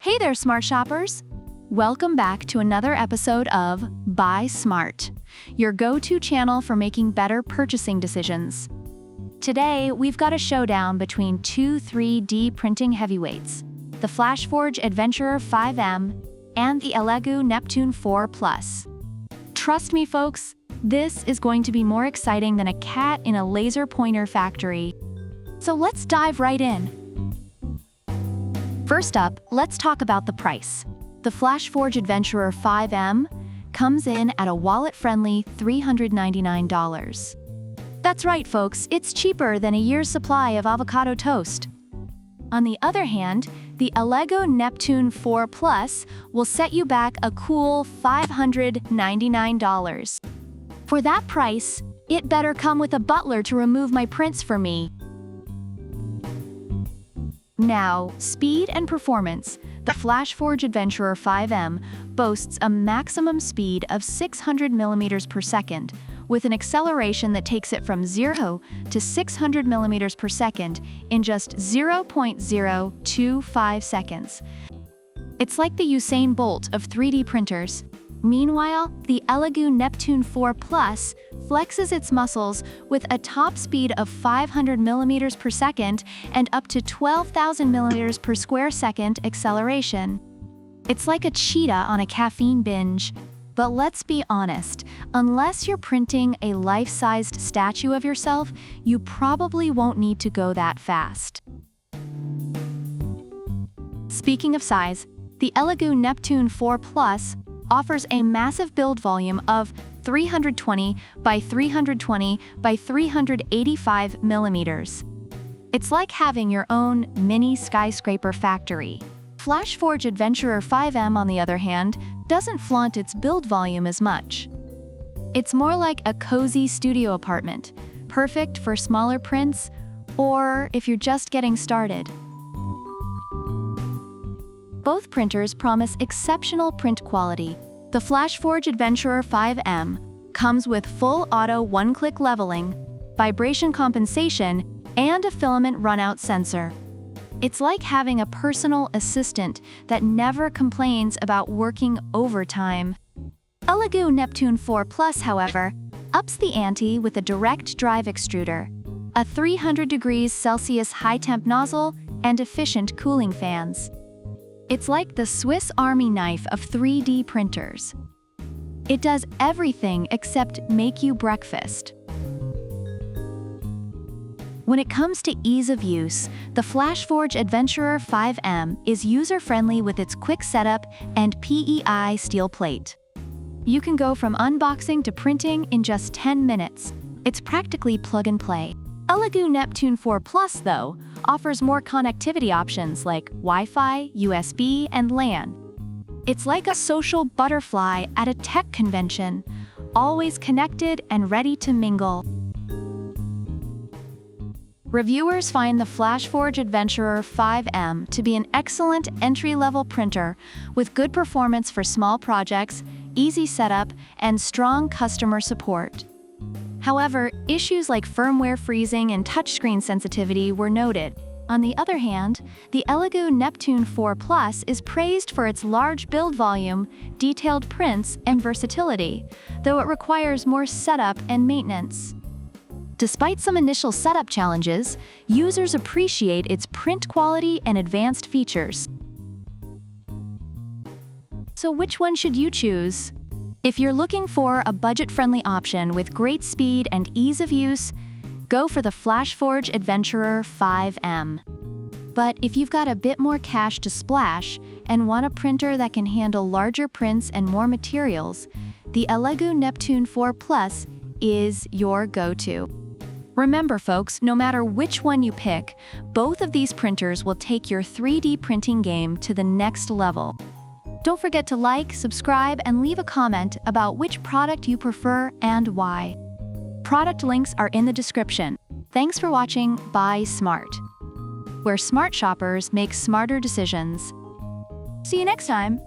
Hey there, smart shoppers! Welcome back to another episode of Buy Smart, your go-to channel for making better purchasing decisions. Today, we've got a showdown between two 3D printing heavyweights, the FlashForge Adventurer 5M and the ELEGOO Neptune 4 Plus. Trust me, folks, this is going to be more exciting than a cat in a laser pointer factory. So let's dive right in. First up, let's talk about the price. The FlashForge Adventurer 5M comes in at a wallet-friendly $399. That's right, folks, it's cheaper than a year's supply of avocado toast. On the other hand, the ELEGOO Neptune 4 Plus will set you back a cool $599. For that price, it better come with a butler to remove my prints for me. Now, speed and performance. The FlashForge Adventurer 5M boasts a maximum speed of 600 millimeters per second, with an acceleration that takes it from 0 to 600 millimeters per second in just 0.025 seconds. It's like the Usain Bolt of 3D printers. Meanwhile, the ELEGOO Neptune 4 Plus flexes its muscles with a top speed of 500 millimeters per second and up to 12,000 millimeters per square second acceleration. It's like a cheetah on a caffeine binge. But let's be honest, unless you're printing a life-sized statue of yourself, you probably won't need to go that fast. Speaking of size, the ELEGOO Neptune 4 Plus offers a massive build volume of 320 by 320 by 385 millimeters. It's like having your own mini skyscraper factory. FlashForge Adventurer 5M, on the other hand, doesn't flaunt its build volume as much. It's more like a cozy studio apartment, perfect for smaller prints or if you're just getting started. Both printers promise exceptional print quality. The FlashForge Adventurer 5M comes with full auto one-click leveling, vibration compensation, and a filament runout sensor. It's like having a personal assistant that never complains about working overtime. ELEGOO Neptune 4 Plus, however, ups the ante with a direct drive extruder, a 300 degrees Celsius high-temp nozzle, and efficient cooling fans. It's like the Swiss Army knife of 3D printers. It does everything except make you breakfast. When it comes to ease of use, the FlashForge Adventurer 5M is user-friendly with its quick setup and PEI steel plate. You can go from unboxing to printing in just 10 minutes. It's practically plug-and-play. ELEGOO Neptune 4 Plus, though, offers more connectivity options like Wi-Fi, USB, and LAN. It's like a social butterfly at a tech convention, always connected and ready to mingle. Reviewers find the FlashForge Adventurer 5M to be an excellent entry-level printer with good performance for small projects, easy setup, and strong customer support. However, issues like firmware freezing and touchscreen sensitivity were noted. On the other hand, the ELEGOO Neptune 4 Plus is praised for its large build volume, detailed prints, and versatility, though it requires more setup and maintenance. Despite some initial setup challenges, users appreciate its print quality and advanced features. So which one should you choose? If you're looking for a budget-friendly option with great speed and ease of use, go for the FlashForge Adventurer 5M. But if you've got a bit more cash to splash and want a printer that can handle larger prints and more materials, the ELEGOO Neptune 4 Plus is your go-to. Remember, folks, no matter which one you pick, both of these printers will take your 3D printing game to the next level. Don't forget to like, subscribe, and leave a comment about which product you prefer and why. Product links are in the description. Thanks for watching Buy Smart, where smart shoppers make smarter decisions. See you next time!